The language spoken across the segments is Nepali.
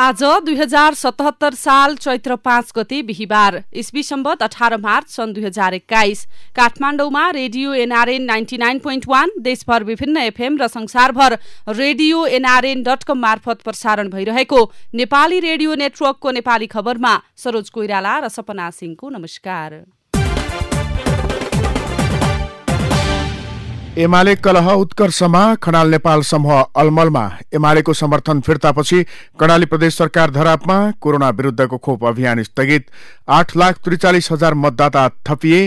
आज 2077 साल चैत्र 5 गते बिहीबार इस्वी सम्वत 18 मार्च सन् 2021 काठमाडौँमा रेडियो एनआरएन 99.1 देशभर विभिन्न एफएम र संसारभर रेडियो nrn.com मार्फत प्रसारण भइरहेको नेपाली रेडियो नेटवर्कको नेपाली खबरमा सरोज कोइराला र सपना सिंहको नमस्कार। एमाले कलह उत्कर्षमा खनाल नेपाल समूह अलमलमा एमालेको समर्थन फिर्तापछि कर्णाली प्रदेश सरकार धरापमा कोरोना विरुद्धको खोप अभियान स्थगित 8,43,000 मतदाता थपिए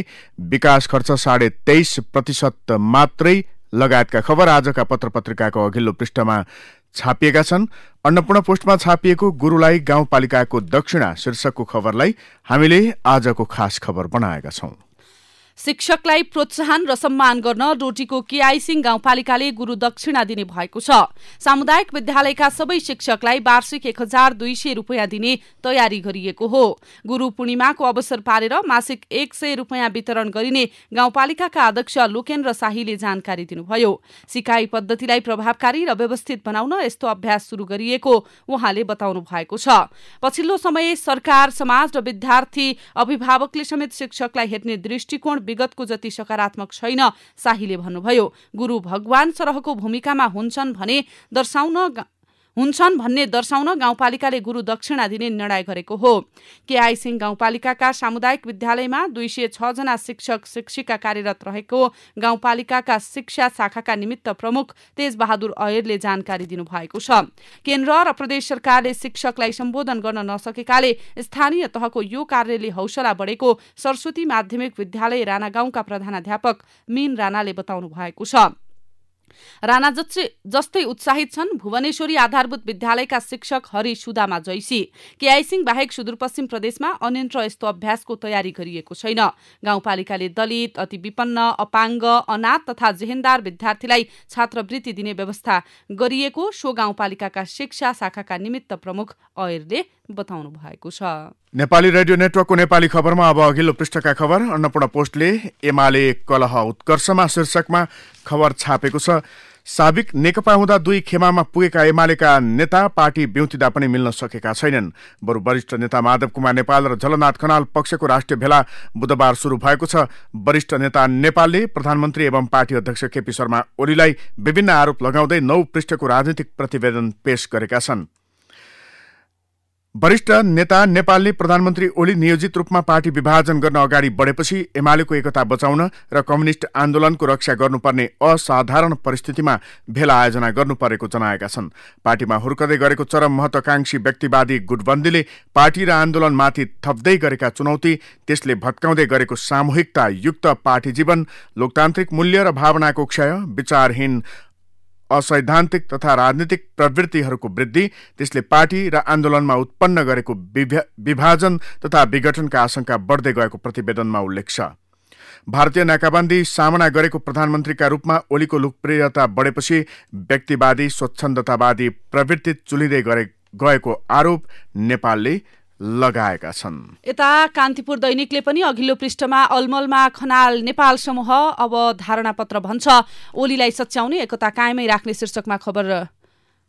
विकास खर्च 23.5% मात्रै लगायतका खबर आजका पत्र पत्रिकाको अघिल्लो पृष्ठमा छापिएका छन्। अन्नपूर्ण पोस्टमा छापिएको गुरुलाई गाउँपालिकाको दक्षिणा शीर्षकको खबरलाई हामीले आजको खास खबर बनाएका छौं। शिक्षकलाई प्रोत्साहन र सम्मान गर्न डोटीको केआईसिंह गाउँपालिकाले गुरु दक्षिणा दिने भएको छ। सामुदायिक विद्यालयका सबै शिक्षकलाई वार्षिक 1,200 रुपियाँ दिने तयारी गरिएको हो। गुरु पूर्णिमाको अवसर पारेर मासिक 100 रुपियाँ वितरण गरिने गाउँपालिकाका अध्यक्ष लोकेन्द्र शाहीले जानकारी दिनुभयो। सिकाइ पद्धतिलाई प्रभावकारी र व्यवस्थित बनाउन यस्तो अभ्यास शुरू गरिएको उहाँले बताउनु भएको छ। पछिल्लो समय सरकार, समाज र विद्यार्थी, अभिभावकले समेत शिक्षकलाई हेर्ने दृष्टिकोण विगतको जति सकारात्मक छैन शाहीले भन्नुभयो। गुरु भगवान सरहको भूमिकामा हुन्छन् भन्ने दर्शाउन गाउँपालिकाले गुरु दक्षिणा दिने निर्णय गरेको हो। केआईसिंह गाउँपालिकाका सामुदायिक विद्यालयमा 206 जना शिक्षक शिक्षिका कार्यरत रहेको गाउँपालिकाका शिक्षा शाखाका निमित्त प्रमुख तेजबहादुर अयरले जानकारी दिनुभएको छ। केन्द्र र प्रदेश सरकारले शिक्षकलाई सम्बोधन गर्न नसकेकाले स्थानीय तहको यो कार्यले हौसला बढेको सरस्वती माध्यमिक विद्यालय राणा गाउँका प्रधानाध्यापक मीन राणाले बताउनु भएको छ। राणा जस्तै उत्साहित छन् भुवनेश्वरी आधारभूत विद्यालयका शिक्षक हरि सुदामा जैसी। केआईसिंह बाहेक सुदूरपश्चिम प्रदेशमा अन्यत्र यस्तो अभ्यासको तयारी गरिएको छैन। गाउँपालिकाले दलित, अति विपन्न, अपाङ्ग, अनाथ तथा जेहेन्दार विद्यार्थीलाई छात्रवृत्ति दिने व्यवस्था गरिएको सो गाउँपालिकाका शिक्षा शाखाका निमित्त प्रमुख अयरले बताउनु भएको छ। नेपाली रेडियो नेटवर्कको नेपाली खबरमा अब अघिल्लो पृष्ठका खबर। अन्नपूर्ण पोस्टले एमाले कलह उत्कर्षमा शीर्षकमा खबर छापेको छ। साबिक नेकपा हुँदा 2 खेमामा पुगेका एमालेका नेता पार्टी ब्युतिदा पनि मिल्न सकेका छैनन्। बरु वरिष्ठ नेता माधव कुमार नेपाल र झलनाथ खनाल पक्षको राष्ट्रिय भेला बुधबार शुरू भएको छ। वरिष्ठ नेता नेपालले प्रधानमन्त्री एवं पार्टी अध्यक्ष केपी शर्मा ओलीलाई विभिन्न आरोप लगाउँदै 9 पृष्ठको राजनीतिक प्रतिवेदन पेश गरेका छन्। वरिष्ठ नेता नेपालले प्रधानमन्त्री ओली नियोजित रूपमा पार्टी विभाजन गर्न अगाडि बढेपछि एमालेको एकता बचाउन र कम्युनिष्ट आन्दोलनको रक्षा गर्नुपर्ने असाधारण परिस्थितिमा भेला आयोजना गर्नुपरेको जनाएका छन्। पार्टीमा हुर्कदै गरेको चरम महत्वाकांक्षी व्यक्तिवादी गुटबन्दीले पार्टी र आन्दोलनमाथि थप्दै गरेका चुनौती, त्यसले भत्काउँदै गरेको सामूहिकता युक्त पार्टी जीवन, लोकतान्त्रिक मूल्य र भावनाको क्षय, विचारहीन असैद्धान्तिक तथा राजनीतिक प्रवृत्तिहरूको वृद्धि, त्यसले पार्टी र आन्दोलनमा उत्पन्न गरेको विभाजन तथा विघटनका आशंका बढ्दै गएको प्रतिवेदनमा उल्लेख छ। भारतीय नाकाबन्दी सामना गरेको प्रधानमन्त्रीका रूपमा ओलीको लोकप्रियता बढेपछि व्यक्तिवादी स्वच्छन्दतावादी प्रवृत्ति चुलिँदै गएको आरोप नेपालले लगाएका छन्। यता कान्तिपुर दैनिकले पनि अघिल्लो पृष्ठमा अलमलमा खनाल नेपाल समूह अब धारणा पत्र भन्छ ओलीलाई सच्याउने एकता कायमै राख्ने शीर्षकमा खबर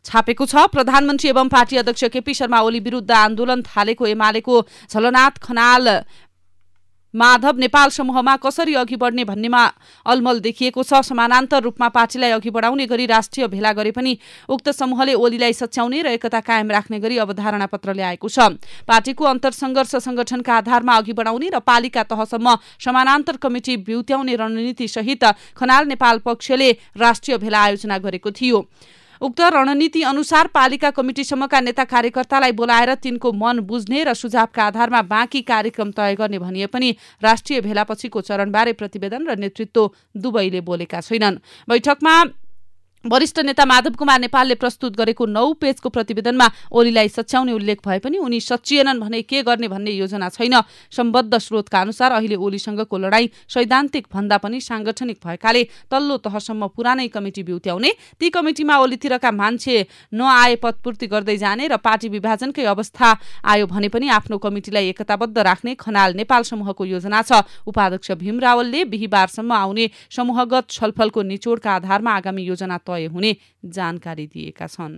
छापेको छ। प्रधानमन्त्री एवं पार्टी अध्यक्ष केपी शर्मा ओली विरुद्ध आन्दोलन थालेको एमालेको झलनाथ खनाल माधव नेपाल समूहमा कसरी अघि बढ्ने भन्नेमा अलमल देखिएको छ। समानान्तर रूपमा पार्टीलाई अघि बढाउने गरी राष्ट्रिय भेला गरे पनि उक्त समूहले ओलीलाई सच्याउने र एकता कायम राख्ने गरी अवधारणा पत्र ल्याएको छ। पार्टीको अन्तर्सङ्घर्ष संगठनका आधारमा अघि बढाउने र पालिका तहसम्म समानान्तर कमिटी ब्युत्याउने रणनीति सहित खनाल नेपाल पक्षले राष्ट्रिय भेला आयोजना गरेको थियो। उक्त रणनीति अनुसार पालिका कमिटीसम्मका नेता कार्यकर्तालाई बोलाएर तिनको मन बुझ्ने र सुझावका आधारमा बाँकी कार्यक्रम तय गर्ने भनिए पनि राष्ट्रिय भेलापछिको चरणबारे प्रतिवेदन र नेतृत्व दुवैले बोलेका छैनन्। बैठकमा वरिष्ठ नेता माधव कुमार नेपालले प्रस्तुत गरेको 9 पेजको प्रतिवेदनमा ओलीलाई सच्याउने उल्लेख भए पनि उनी सचिएनन् भने के गर्ने भन्ने योजना छैन। सम्बद्ध स्रोतका अनुसार अहिले ओलीसँगको लडाईँ सैद्धान्तिक भन्दा पनि सांगठनिक भएकाले तल्लो तहसम्म पुरानै कमिटी ब्युत्याउने, ती कमिटीमा ओलीतिरका मान्छे नआए पदपूर्ति गर्दै जाने र पार्टी विभाजनकै अवस्था आयो भने पनि आफ्नो कमिटीलाई एकताबद्ध राख्ने खनाल नेपाल समूहको योजना छ। उपाध्यक्ष भीम रावलले बिहीबारसम्म आउने समूहगत छलफलको निचोडका आधारमा आगामी योजना तय हुने जानकारी दिएका छन्।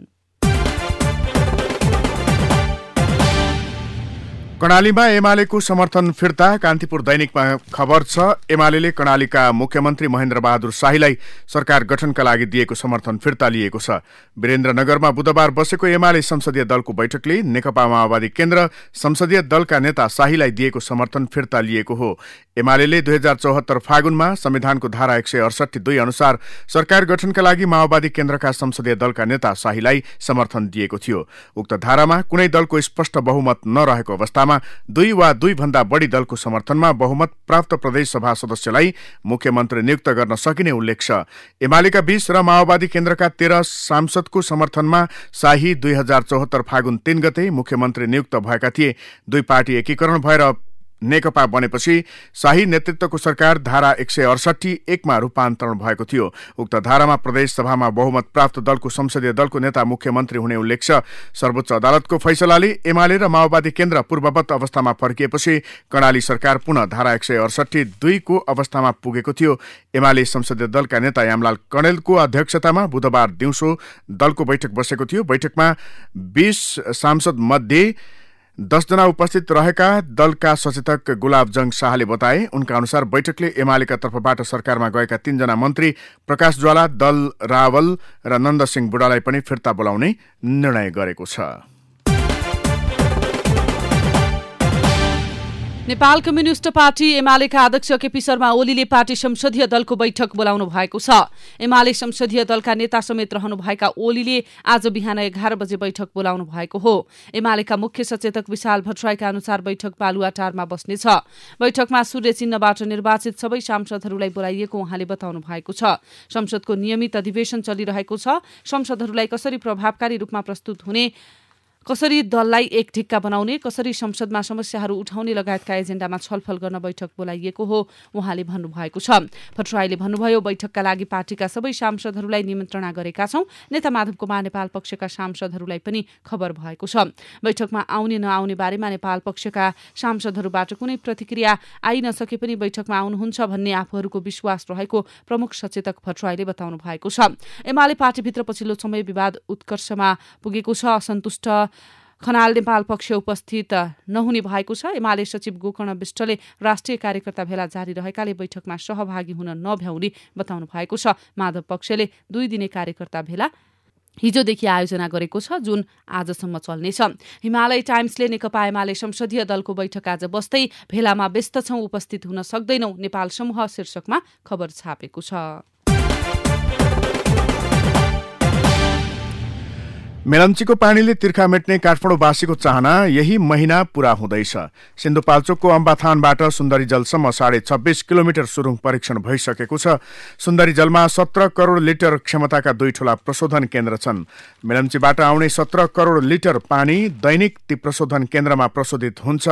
कर्णालीमा एमालेको समर्थन फिर्ता। कान्तिपुर दैनिकमा खबर छ, एमालेले कर्णालीका मुख्यमन्त्री महेन्द्र बहादुर शाहीलाई सरकार गठनका लागि दिएको समर्थन फिर्ता लिएको छ। वीरेन्द्रनगरमा बुधबार बसेको एमाले संसदीय दलको बैठकले नेकपा माओवादी केन्द्र संसदीय दलका नेता शाहीलाई दिएको समर्थन फिर्ता लिएको हो। एमालेले 2074 फागुनमा संविधानको धारा 168(2) अनुसार सरकार गठनका लागि माओवादी केन्द्रका संसदीय दलका नेता शाहीलाई समर्थन दिएको थियो। उक्त धारामा कुनै दलको स्पष्ट बहुमत नरहेको अवस्थामा 2 वा 2 भन्दा बढी दलको समर्थनमा बहुमत प्राप्त प्रदेश सभा सदस्यलाई मुख्यमन्त्री नियुक्त गर्न सकिने उल्लेख छ। एमालेका 20 र माओवादी केन्द्रका 13 सांसदको समर्थनमा शाही 2074 फागुन 3 गते मुख्यमन्त्री नियुक्त भएका थिए। दुई पार्टी एकीकरण भएर नेकपा बनेपछि शाही नेतृत्वको सरकार धारा 168(1) मा रूपान्तरण भएको थियो। उक्त धारामा प्रदेश सभामा बहुमत प्राप्त दलको संसदीय दलको नेता मुख्यमन्त्री हुने उल्लेख छ। सर्वोच्च अदालतको फैसलाले एमाले र माओवादी केन्द्र पूर्ववत अवस्थामा फर्किएपछि कर्णाली सरकार पुनः धारा 168(2) को अवस्थामा पुगेको थियो। एमाले संसदीय दलका नेता यामलाल कणेलको अध्यक्षतामा बुधबार दिउँसो दलको बैठक बसेको थियो। बैठकमा 20 सांसद मध्ये 10 जना उपस्थित रहेका दलका सचेतक गुलाबजंग शाहले बताए। उनका अनुसार बैठकले एमालेका तर्फबाट सरकारमा गएका 3 जना मन्त्री प्रकाश ज्वाला, दल रावल र नन्दसिंह बुढालाई पनि फिर्ता बोलाउने निर्णय गरेको छ। नेपाल कम्युनिस्ट पार्टी एमालेका अध्यक्ष केपी शर्मा ओलीले पार्टी संसदीय दलको बैठक बोलाउनु भएको छ। एमाले संसदीय दलका नेता समेत रहनुभएका ओलीले आज बिहान 11 बजे बैठक बोलाउनु भएको हो। एमालेका मुख्य सचेतक विशाल भट्टराईका अनुसार बैठक बालुवाटारमा बस्नेछ। बैठकमा सूर्य चिन्हबाट निर्वाचित सबै सांसदहरूलाई बोलाइएको उहाँले बताउनु भएको छ। संसदको नियमित अधिवेशन चलिरहेको छ। संसदहरूलाई कसरी प्रभावकारी रूपमा प्रस्तुत हुने, कसरी दललाई एक ढिक्का बनाउने, कसरी संसदमा समस्याहरू उठाउने लगायतका एजेन्डामा छलफल गर्न बैठक बोलाइएको हो उहाँले भन्नुभएको छ। भट्टराईले भन्नुभयो, बैठकका लागि पार्टीका सबै सांसदहरूलाई निमन्त्रणा गरेका छौं। नेता माधव कुमार नेपाल पक्षका सांसदहरूलाई पनि खबर भएको छ। बैठकमा आउने नआउने बारेमा नेपाल पक्षका सांसदहरूबाट कुनै प्रतिक्रिया आइ नसके पनि बैठकमा आउनुहुन्छ भन्ने आफूहरूको विश्वास रहेको प्रमुख सचेतक भट्टराईले बताउनु भएको छ। एमाले पार्टीभित्र पछिल्लो समय विवाद उत्कर्षमा पुगेको छ। असन्तुष्ट खनाल नेपाल पक्ष उपस्थित नहुने भएको छ। एमाले सचिव गोकर्ण विष्टले राष्ट्रिय कार्यकर्ता भेला जारी रहेकाले बैठकमा सहभागी हुन नभ्याउने बताउनु भएको छ। माधव पक्षले 2 दिने कार्यकर्ता भेला हिजोदेखि आयोजना गरेको छ, जुन आजसम्म चल्नेछ। हिमालय टाइम्सले नेकपा एमाले संसदीय दलको बैठक आज बस्दै भेलामा व्यस्त छौं, उपस्थित हुन सक्दैनौ नेपाल समूह शीर्षकमा खबर छापेको छ। मेलम्चीको पानीले तिर्खा मेट्ने काठमाडौँवासीको चाहना यही महिना पूरा हुँदैछ। सिन्धुपाल्चोकको अम्बाथानबाट सुन्दरी जलसम्म 26.5 किलोमिटर सुरुङ परीक्षण भइसकेको छ। सुन्दरी जलमा 17 करोड लिटर क्षमताका 2 ठूला प्रशोधन केन्द्र छन्। मेलम्चीबाट आउने 17 करोड लिटर पानी दैनिक ती प्रशोधन केन्द्रमा प्रशोधित हुन्छ।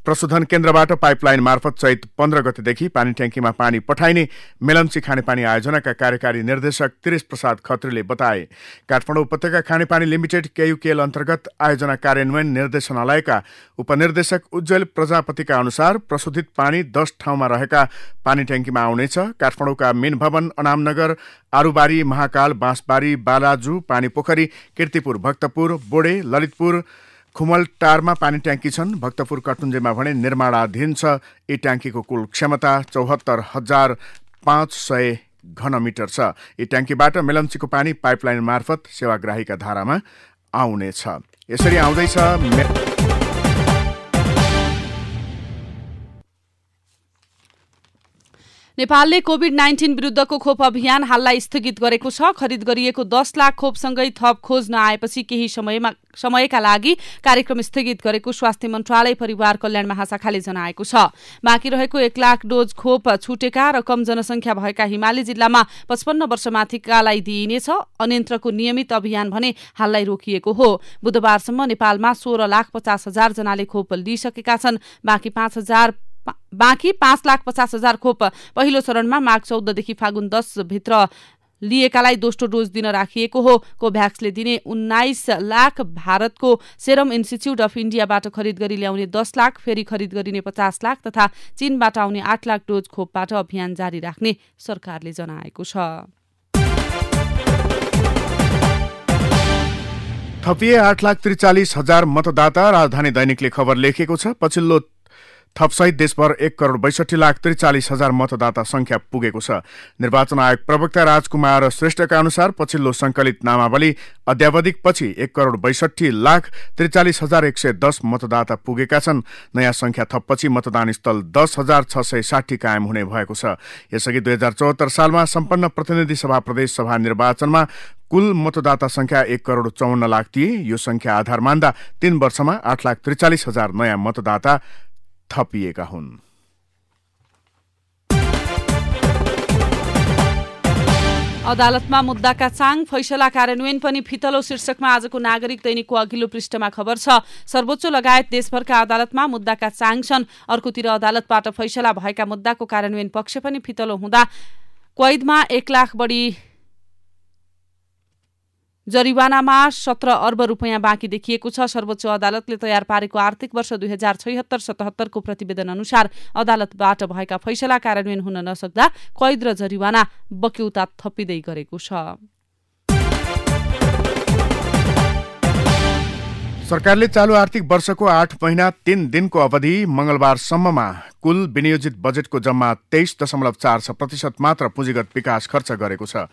प्रशोधन केन्द्रबाट पाइपलाइन मार्फत चैत 15 गतेदेखि पानी ट्याङ्कीमा पानी पठाइने मेलम्ची खानेपानी आयोजनाका कार्यकारी निर्देशक तिरेश प्रसाद खत्रीले बताए। काठमाडौँ उपत्यका खानेपानी लिमिटेड केयुकेएल अन्तर्गत आयोजना कार्यान्वयन निर्देशनालयका उपनिर्देशक उज्जवल प्रजापतिका अनुसार प्रशोधित पानी 10 ठाउँमा रहेका पानी ट्याङ्कीमा आउनेछ। काठमाडौँका मेन भवन, अनामनगर, आरुबारी, महाकाल, बाँसबारी, बालाजु, पानी पोखरी, कीर्तिपुर, भक्तपुर, बोडे, ललितपुर, खुमलटारमा पानी ट्याङ्की छन्। भक्तपुर कटुन्जेमा भने निर्माणाधीन छ। यी ट्याङ्कीको कुल क्षमता 74,500 घनमिटर छ। यी ट्याङ्कीबाट मेलम्चीको पानी पाइपलाइन मार्फत सेवाग्राहीका धारामा आउनेछ। यसरी आउँदैछ नेपालले कोभिड-19 विरुद्धको खोप अभियान हाललाई स्थगित गरेको छ। खरिद गरिएको 10 लाख खोपसँगै थप खोज नआएपछि केही समयका लागि कार्यक्रम स्थगित गरेको स्वास्थ्य मन्त्रालय परिवार कल्याण महाशाखाले जनाएको छ। बाँकी रहेको 1 लाख डोज खोप छुटेका र कम जनसङ्ख्या भएका हिमाली जिल्लामा 55 वर्षमाथिकालाई दिइनेछ। अन्यन्त्रको नियमित अभियान भने हाललाई रोकिएको हो। बुधबारसम्म नेपालमा 16,50,000 जनाले खोप लिइसकेका छन्। बाँकी 5,50,000 खोप पहिलो चरणमा माघ 14 देखि फागुन 10 भित्र लिएकालाई दोस्रो डोज दिन राखिएको हो। कोभ्याक्सले दिने 19 लाख, भारतको सेरम इन्स्टिच्युट अफ इन्डियाबाट खरिद गरी ल्याउने 10 लाख, फेरि खरिद गरिने 50 लाख तथा चीनबाट आउने 8 लाख डोज खोपबाट अभियान जारी राख्ने सरकारले जनाएको छ। थपिए 8,43,000 मतदाता। राजधानी दैनिकले खबर लेखेको छ पछिल्लो थपसहित देशभर 1,62,43,000 मतदाता संख्या पुगेको छ। निर्वाचन आयोग प्रवक्ता राजकुमार श्रेष्ठका अनुसार पछिल्लो संकलित नामावली अध्यावधिकपछि 1,62,43,110 मतदाता पुगेका छन्। नयाँ संख्या थपपछि मतदान स्थल 10,660 कायम हुने भएको छ। यसअघि 2074 सालमा सम्पन्न प्रतिनिधि सभा प्रदेश सभा निर्वाचनमा कुल मतदाता संख्या 1,54,00,000 थिए। यो संख्या आधार मान्दा 3 वर्षमा 8,43,000 नयाँ मतदाता थपिएका हुन्। अदालतमा मुद्दाका चाङ फैसला कार्यान्वयन पनि फितलो शीर्षकमा आजको नागरिक दैनिकको अघिल्लो पृष्ठमा खबर छ। सर्वोच्च लगायत देशभरका अदालतमा मुद्दाका चाङ छन्। अर्कोतिर अदालतबाट फैसला भएका मुद्दाको कार्यान्वयन पक्ष पनि फितलो हुँदा कैदमा 1 लाख बढी जरिवानामा 17 अर्ब रुपियाँ बाँकी देखिएको छ। सर्वोच्च अदालतले तयार पारेको आर्थिक वर्ष 2076-77 को प्रतिवेदन अनुसार अदालतबाट भएका फैसला कार्यान्वयन हुन नसक्दा कैद र जरिवाना बक्यौता थपिँदै गरेको छ। सरकारले चालू आर्थिक वर्षको 8 महिना 3 दिनको अवधि मंगलबारसम्ममा कुल विनियोजित बजेटको जम्मा 23.4% मात्र पुँजीगत विकास खर्च गरेको छ।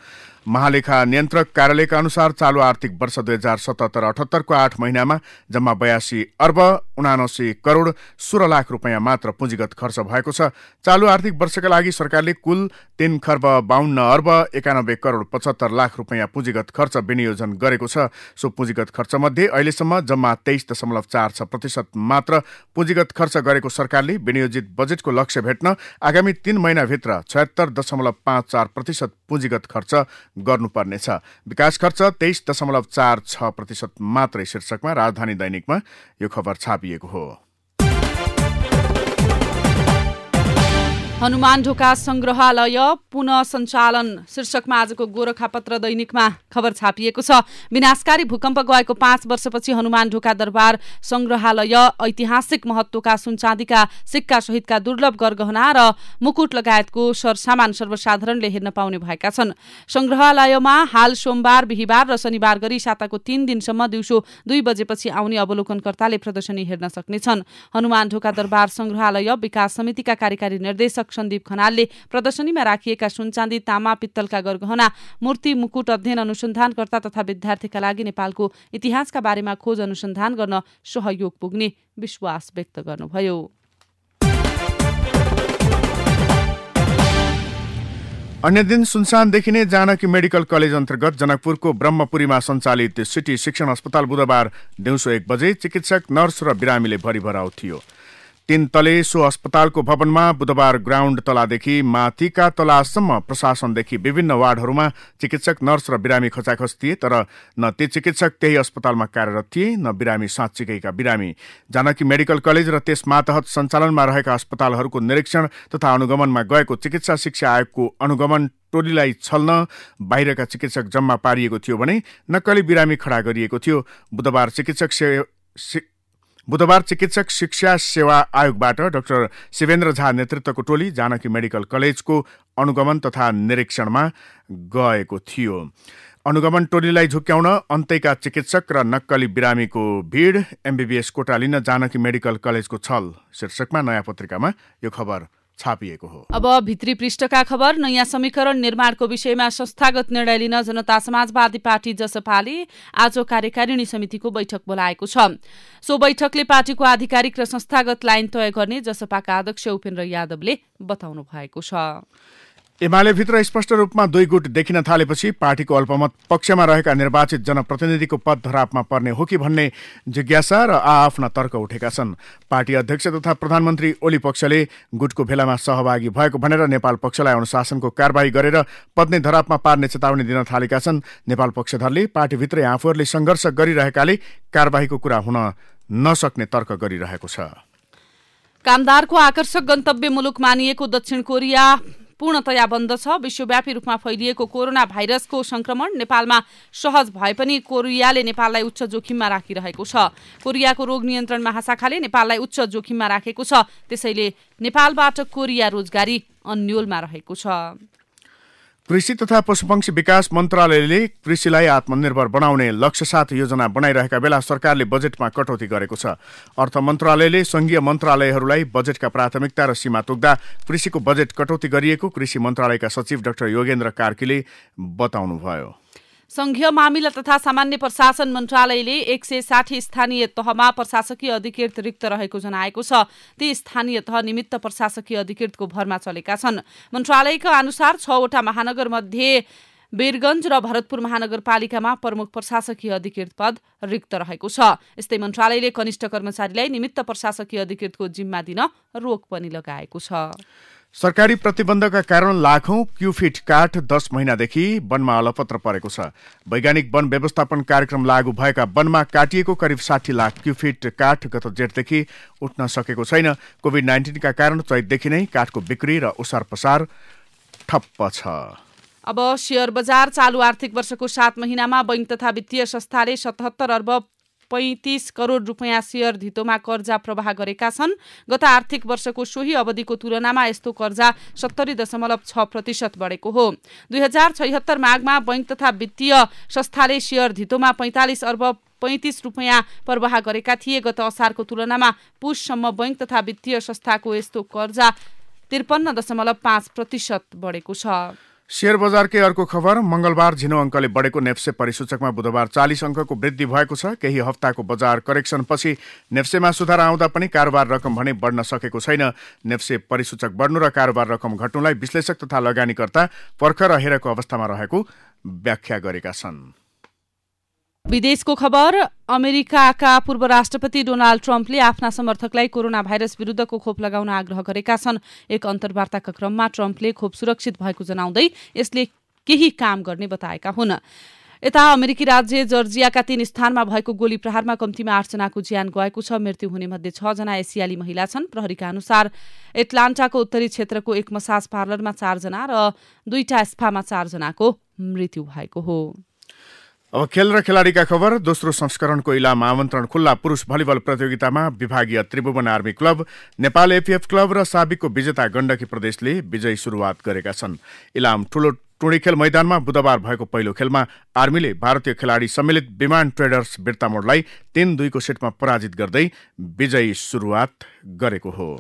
महालेखा नियन्त्रक कार्यालयका अनुसार चालू आर्थिक वर्ष 2077-78 को 8 महिनामा जम्मा 82 अर्ब 79 करोड 16 लाख रुपियाँ मात्र पुँजीगत खर्च भएको छ। चालू आर्थिक वर्षका लागि सरकारले कुल 3 खर्ब 52 अर्ब 91 करोड 75 लाख रुपियाँ पुँजीगत खर्च विनियोजन गरेको छ। सो पुँजीगत खर्च मध्ये अहिलेसम्म जम्मा 23.4% मात्र पुँजीगत खर्च गरेको सरकारले विनियोजित बजेटको लक्ष्य भेट्न आगामी 3 महिनाभित्र 76.54% पुँजीगत खर्च गर्नुपर्नेछ। विकास खर्च 23.46% मात्रै शीर्षकमा राजधानी दैनिकमा यो खबर छापिएको हो। हनुमान ढोका संग्रहालय पुनः सञ्चालन शीर्षकमा आजको गोरखापत्र दैनिकमा खबर छापिएको छ। विनाशकारी भूकम्प गएको 5 वर्षपछि हनुमान ढोका दरबार संग्रहालय ऐतिहासिक महत्वका सुनचाँदीका सिक्का सहितका दुर्लभ गरगहना र मुकुट लगायतको सरसामान सर्वसाधारणले हेर्न पाउने भएका छन्। संग्रहालयमा हाल सोमबार, बिहिबार र शनिबार गरी साताको 3 दिनसम्म दिउँसो 2 बजेपछि आउने अवलोकनकर्ताले प्रदर्शनी हेर्न सक्नेछन्। हनुमान ढोका दरबार संग्रहालय विकास समितिका कार्यकारी निर्देशक सन्दीप खनालले प्रदर्शनीमा राखिएका सुनचाँदी, तामा, पित्तलका गरगहना, मूर्ति, मुकुट अध्ययन अनुसन्धानकर्ता तथा विद्यार्थीका लागि नेपालको इतिहासका बारेमा खोज अनुसन्धान गर्न सहयोग पुग्ने विश्वास व्यक्त गर्नुभयो। अन्य दिन सुनसान देखिने जानकी मेडिकल कलेज अन्तर्गत जनकपुरको ब्रह्मपुरीमा सञ्चालित सिटी शिक्षण अस्पताल बुधबार दिउँसो 1 बजे चिकित्सक, नर्स र बिरामीले भरिभराउ थियो। 3 तले सो अस्पतालको भवनमा बुधबार ग्राउन्ड तलादेखि माथिका तलासम्म प्रशासनदेखि विभिन्न वार्डहरूमा चिकित्सक, नर्स र बिरामी खचाखच थिए। तर न ती चिकित्सक त्यही अस्पतालमा कार्यरत थिए, न बिरामी साँच्चीकैका बिरामी। जानकी मेडिकल कलेज र त्यस मातहत सञ्चालनमा रहेका अस्पतालहरूको निरीक्षण तथा अनुगमनमा गएको चिकित्सा शिक्षा आयोगको अनुगमन टोलीलाई छल्न बाहिरका चिकित्सक जम्मा पारिएको थियो भने नक्कली बिरामी खडा गरिएको थियो। बुधबार चिकित्सक शिक्षा सेवा आयोगबाट डाक्टर शिवेन्द्र झा नेतृत्वको टोली जानकी मेडिकल कलेजको अनुगमन तथा निरीक्षणमा गएको थियो। अनुगमन टोलीलाई झुक्क्याउन अन्तैका चिकित्सक र नक्कली बिरामीको भिड, एमबीबीएस कोटा लिन जानकी मेडिकल कलेजको छल शीर्षकमा नयाँ पत्रिकामा यो खबर छापिएको हो। अब भित्री पृष्ठका खबर। नयाँ समीकरण निर्माणको विषयमा संस्थागत निर्णय लिन जनता समाजवादी पार्टी जसपाले आज कार्यकारिणी समितिको बैठक बोलाएको छ। सो बैठकले पार्टीको आधिकारिक र संस्थागत लाइन तय गर्ने जसपाका अध्यक्ष उपेन्द्र यादवले बताउनु भएको छ। एमाले भित्र स्पष्ट रूपमा 2 गुट देखिन थालेपछि पार्टीको अल्पमत पक्षमा रहेका निर्वाचित जनप्रतिनिधिको पद धरापमा पर्ने हो कि भन्ने जिज्ञासा र आआफ्ना तर्क उठेका छन्। पार्टी अध्यक्ष तथा प्रधानमन्त्री ओली पक्षले गुटको भेलामा सहभागी भएको भनेर नेपाल पक्षलाई अनुशासनको कारबाही गरेर पद नै धरापमा पार्ने चेतावनी दिन थालेका छन्। नेपाल पक्षधरले पार्टीभित्रै आफूहरूले सङ्घर्ष गरिरहेकाले कारबाहीको कुरा हुन नसक्ने तर्क गरिरहेको छ। कामदारको आकर्षक गन्तव्य मुलुक मानिएको दक्षिण कोरिया पूर्णतया बन्द छ। विश्वव्यापी रूपमा फैलिएको कोरोना भाइरसको संक्रमण नेपालमा सहज भए पनि कोरियाले नेपाललाई उच्च जोखिममा राखिरहेको छ। कोरियाको रोग नियन्त्रण महाशाखाले नेपाललाई उच्च जोखिममा राखेको छ। त्यसैले नेपालबाट कोरिया रोजगारी अन्योलमा रहेको छ। कृषि तथा पशुपक्षी विकास मन्त्रालयले कृषिलाई आत्मनिर्भर बनाउने लक्ष्य साथ योजना बनाइरहेका बेला सरकारले बजेटमा कटौती गरेको छ। अर्थ मन्त्रालयले संघीय मन्त्रालयहरूलाई बजेटका प्राथमिकता र सीमा तोक्दा कृषिको बजेट कटौती गरिएको कृषि मन्त्रालयका सचिव डाक्टर योगेन्द्र कार्कीले बताउनुभयो। संघीय मामिला तथा सामान्य प्रशासन मन्त्रालयले 160 स्थानीय तहमा प्रशासकीय अधिकृत रिक्त रहेको जनाएको छ। ती स्थानीय तह निमित्त प्रशासकीय अधिकृतको भरमा चलेका छन्। मन्त्रालयका अनुसार 6 वटा महानगर मध्ये वीरगञ्ज र भरतपुर महानगरपालिकामा प्रमुख प्रशासकीय अधिकृत पद रिक्त रहेको छ। यस्तै मन्त्रालयले कनिष्ठ कर्मचारीलाई निमित्त प्रशासकीय अधिकृतको जिम्मा दिन रोक पनि लगाएको छ। सरकारी प्रतिबन्धका कारण लाखौं क्युफिट काठ 10 महिनादेखि वनमा अलपत्र परेको छ। वैज्ञानिक वन व्यवस्थापन कार्यक्रम लागू भएका वनमा काटिएको करिब 60 लाख क्युफिट काठ गत जेठदेखि उठ्न सकेको छैन। कोभिड-19 का कारण चैतदेखि नै काठको बिक्री र ओसार पसार ठप्प छ। अब शेयर बजार चालू आर्थिक वर्षको 7 महिनामा बैंक तथा वित्तीय संस्थाले 77 अर्ब 35 करोड रुपियाँ शेयर धितोमा कर्जा प्रवाह गरेका छन्। गत आर्थिक वर्षको सोही अवधिको तुलनामा यस्तो कर्जा 70.6% बढेको हो। 2076 माघमा बैंक तथा वित्तीय संस्थाले शेयर धितोमा 45 अर्ब 35 रुपियाँ प्रवाह गरेका थिए। गत असारको तुलनामा पुससम्म बैंक तथा वित्तीय संस्थाको यस्तो कर्जा 53.5% बढेको छ। शेयर बजारकै अर्को खबर, मंगलबार झिनो अङ्कले बढेको नेप्से परिसूचकमा बुधबार 40 अङ्कको वृद्धि भएको छ। केही हप्ताको बजार करेक्सनपछि नेप्सेमा सुधार आउँदा पनि कारोबार रकम भने बढ्न सकेको छैन। नेप्से परिसूचक बढ्नु र कारोबार रकम घट्नुलाई विश्लेषक तथा लगानीकर्ता पर्ख र हेरेको अवस्थामा रहेको व्याख्या गरेका छन्। विदेशको खबर, अमेरिकाका पूर्व राष्ट्रपति डोनाल्ड ट्रम्पले आफ्ना समर्थकलाई कोरोना भाइरस विरुद्धको खोप लगाउन आग्रह गरेका छन्। एक अन्तर्वार्ताका क्रममा ट्रम्पले खोप सुरक्षित भएको जनाउँदै यसले केही काम गर्ने बताएका हुन्। यता अमेरिकी राज्य जर्जियाका 3 स्थानमा भएको गोली प्रहारमा कम्तीमा 8 जनाको ज्यान गएको छ। मृत्यु हुने मध्ये 6 जना एसियाली महिला छन्। प्रहरीका अनुसार एटलान्टाको उत्तरी क्षेत्रको एक मसाज पार्लरमा 4 जना र 2टा स्पामा 4 जनाको मृत्यु भएको हो। अब खेल र खेलाडीका खबर, दोस्रो संस्करणको इलाम आमन्त्रण खुल्ला पुरुष भलिबल प्रतियोगितामा विभागीय Tribhuvan army club, Nepal APF club र साबिकको विजेता गण्डकी प्रदेशले विजयी सुरुवात गरेका छन्। इलाम ठूलो टुँडीखेल मैदानमा बुधबार भएको पहिलो खेलमा आर्मीले भारतीय खेलाडी सम्मिलित विमान ट्रेडर्स बिर्तामोडलाई 3-2 को सेटमा पराजित गर्दै विजयी सुरुवात गरेको हो।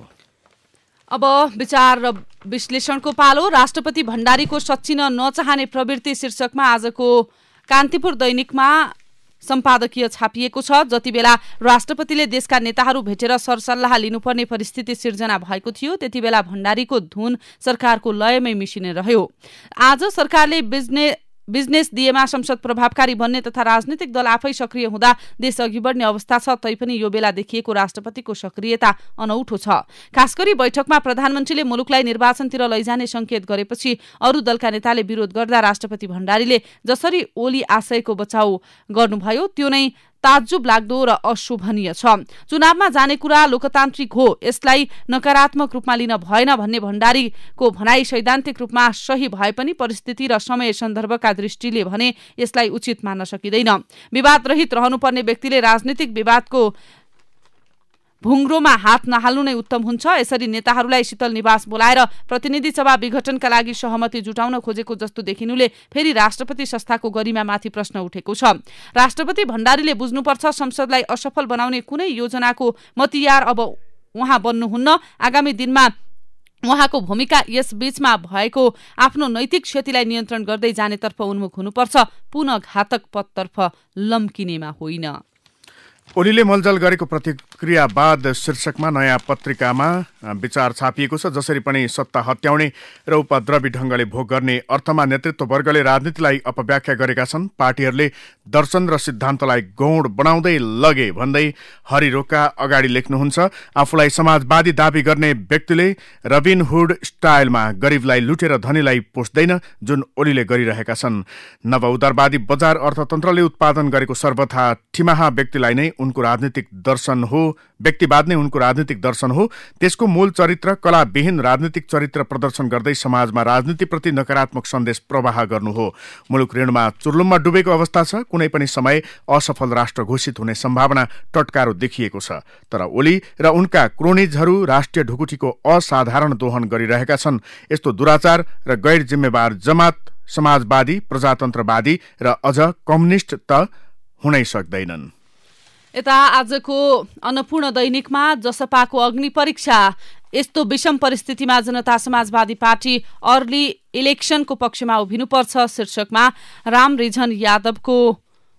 अब विचार र विश्लेषणको पालो। राष्ट्रपति भण्डारीको सच्चिन नचाहने प्रवृत्ति शीर्षकमा आजको कान्तिपुर दैनिकमा सम्पादकीय छापिएको छ। जति बेला राष्ट्रपतिले देशका नेताहरू भेटेर सरसल्लाह लिनुपर्ने परिस्थिति सिर्जना भएको थियो, त्यति बेला भण्डारीको धुन सरकारको लयमै मिसिने रह्यो। आज सरकारले बिजनेस दिएमा संसद प्रभावकारी बन्ने तथा राजनीतिक दल आफै सक्रिय हुँदा देश अघि बढ्ने अवस्था छ। तैपनि यो बेला देखिएको राष्ट्रपतिको सक्रियता अनौठो छ। खास गरी बैठकमा प्रधानमन्त्रीले मुलुकलाई निर्वाचनतिर लैजाने संकेत गरेपछि अरू दलका नेताले विरोध गर्दा राष्ट्रपति भण्डारीले जसरी ओली आशयको बचाउ गर्नुभयो त्यो नै ताज्जुब लाग्दो र अशोभनीय छ। चुनावमा जाने कुरा लोकतान्त्रिक हो, यसलाई नकारात्मक रूपमा लिन भएन भन्ने भण्डारीको भनाई सैद्धान्तिक रूपमा सही भए पनि परिस्थिति र समय सन्दर्भका दृष्टिले भने यसलाई उचित मान्न सकिँदैन। विवाद रहित रहनुपर्ने व्यक्तिले राजनीतिक विवादको भुङ्ग्रोमा हात नहाल्नु नै उत्तम हुन्छ। यसरी नेताहरूलाई शीतल निवास बोलाएर प्रतिनिधि सभा विघटनका लागि सहमति जुटाउन खोजेको जस्तो देखिनुले फेरि राष्ट्रपति संस्थाको गरिमामाथि प्रश्न उठेको छ। राष्ट्रपति भण्डारीले बुझ्नुपर्छ, संसदलाई असफल बनाउने कुनै योजनाको मतियार अब उहाँ बन्नुहुन्न। आगामी दिनमा उहाँको भूमिका यस बीचमा भएको आफ्नो नैतिक क्षतिलाई नियन्त्रण गर्दै जानेतर्फ उन्मुख हुनुपर्छ, पुनः घातक पथतर्फ लम्किनेमा होइन। ओलीले मलजल गरेको प्रतिक्रियावाद शीर्षकमा नयाँ पत्रिकामा विचार छापिएको छ। जसरी पनि सत्ता हत्याउने र उपद्रवी ढङ्गले भोग गर्ने अर्थमा नेतृत्ववर्गले राजनीतिलाई अपव्याख्या गरेका छन्। पार्टीहरूले दर्शन र सिद्धान्तलाई गौण बनाउँदै लगे भन्दै हरिरोका अगाडि लेख्नुहुन्छ। आफूलाई समाजवादी दाबी गर्ने व्यक्तिले रबिन हुड स्टाइलमा गरिबलाई लुटेर धनीलाई पोस्दैन, जुन ओलीले गरिरहेका छन्। नवउदारवादी बजार अर्थतन्त्रले उत्पादन गरेको सर्वथा ठिमाहा व्यक्तिलाई नै उनको राजनीतिक दर्शन हो, व्यक्तिवाद नै उनको राजनीतिक दर्शन हो। त्यसको मूल चरित्र कलाविहीन राजनीतिक चरित्र प्रदर्शन गर्दै समाजमा राजनीतिप्रति नकारात्मक सन्देश प्रवाह गर्नु हो। मुलुक ऋणमा चुर्लुममा डुबेको अवस्था छ। कुनै पनि समय असफल राष्ट्र घोषित हुने सम्भावना टटकारो देखिएको छ। तर ओली र उनका क्रोनिजहरू राष्ट्रिय ढुकुटीको असाधारण दोहन गरिरहेका छन्। यस्तो दुराचार र गैर जिम्मेवार जमात समाजवादी, प्रजातन्त्रवादी र अझ कम्युनिस्ट त हुनै सक्दैनन्। यता आजको अन्नपूर्ण दैनिकमा जसपाको अग्नि परीक्षा, यस्तो विषम परिस्थितिमा जनता समाजवादी पार्टी अर्ली इलेक्सनको पक्षमा उभिनुपर्छ शीर्षकमा राम रिझन यादवको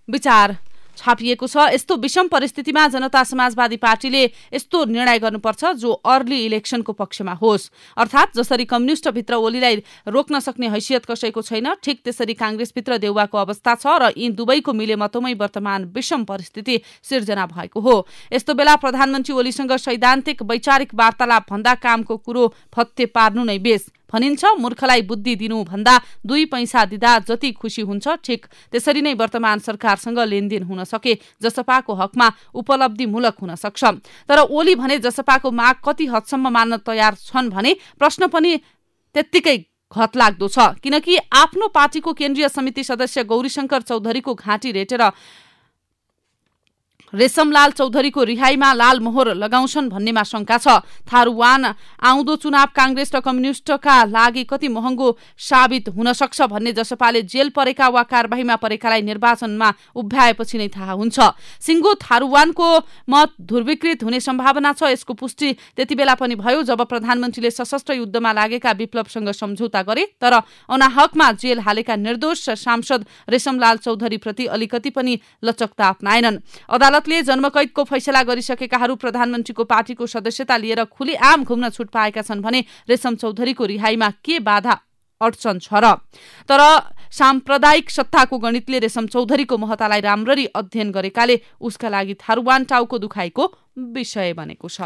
विचार छापिएको छ। यस्तो विषम परिस्थितिमा जनता समाजवादी पार्टीले यस्तो निर्णय गर्नुपर्छ जो अर्ली इलेक्सनको पक्षमा होस्। अर्थात् जसरी कम्युनिस्टभित्र ओलीलाई रोक्न सक्ने हैसियत कसैको छैन, ठिक त्यसरी काङ्ग्रेसभित्र देउवाको अवस्था छ र यी दुवैको मिलेमतोमै वर्तमान विषम परिस्थिति सिर्जना भएको हो। यस्तो बेला प्रधानमन्त्री ओलीसँग सैद्धान्तिक वैचारिक वार्तालाप भन्दा कामको कुरो फत्ते पार्नु नै बेस। भनिन्छ मूर्खलाई बुद्धि दिनु भन्दा 2 पैसा दिँदा जति खुसी हुन्छ, ठिक त्यसरी नै वर्तमान सरकारसँग लेनदेन हुन सके जसपाको हकमा उपलब्धिमूलक हुन सक्छ। तर ओली भने जसपाको माग कति हदसम्म मान्न तयार छन् भने प्रश्न पनि त्यत्तिकै घतलाग्दो छ। किनकि आफ्नो पार्टीको केन्द्रीय समिति सदस्य गौरीशंकर चौधरीको घाँटी रेटेर रेशमलाल चौधरीको रिहाईमा लाल मोहर लगाउँछन् भन्नेमा शंका छ। थारूवान आउँदो चुनाव कांग्रेस र कम्युनिस्टका लागि कति महँगो साबित हुन सक्छ भन्ने जसपाले जेल परेका वा कारबाहीमा परेकालाई निर्वाचनमा उभ्याएपछि नै थाहा हुन्छ। सिंगो थारूवानको मत ध्रुवीकृत हुने सम्भावना छ। यसको पुष्टि त्यति बेला पनि भयो जब प्रधानमन्त्रीले सशस्त्र युद्धमा लागेका विप्लवसँग सम्झौता गरे, तर अनाहकमा जेल हालेका निर्दोष सांसद रेशमलाल चौधरी प्रति अलिकति पनि लचकता अपनाएनन्। अदालतले जन्मकैदको फैसला गरिसकेकाहरू प्रधानमन्त्रीको पार्टीको सदस्यता लिएर खुलेआम घुम्न छुट पाएका छन् भने रेशम चौधरीको रिहाईमा के बाधा अडचन छ र? तर साम्प्रदायिक सत्ताको गणितले रेशम चौधरीको महत्तालाई राम्ररी अध्ययन गरेकाले उसका लागि थारूवान टाउको दुखाइको विषय बनेको छ।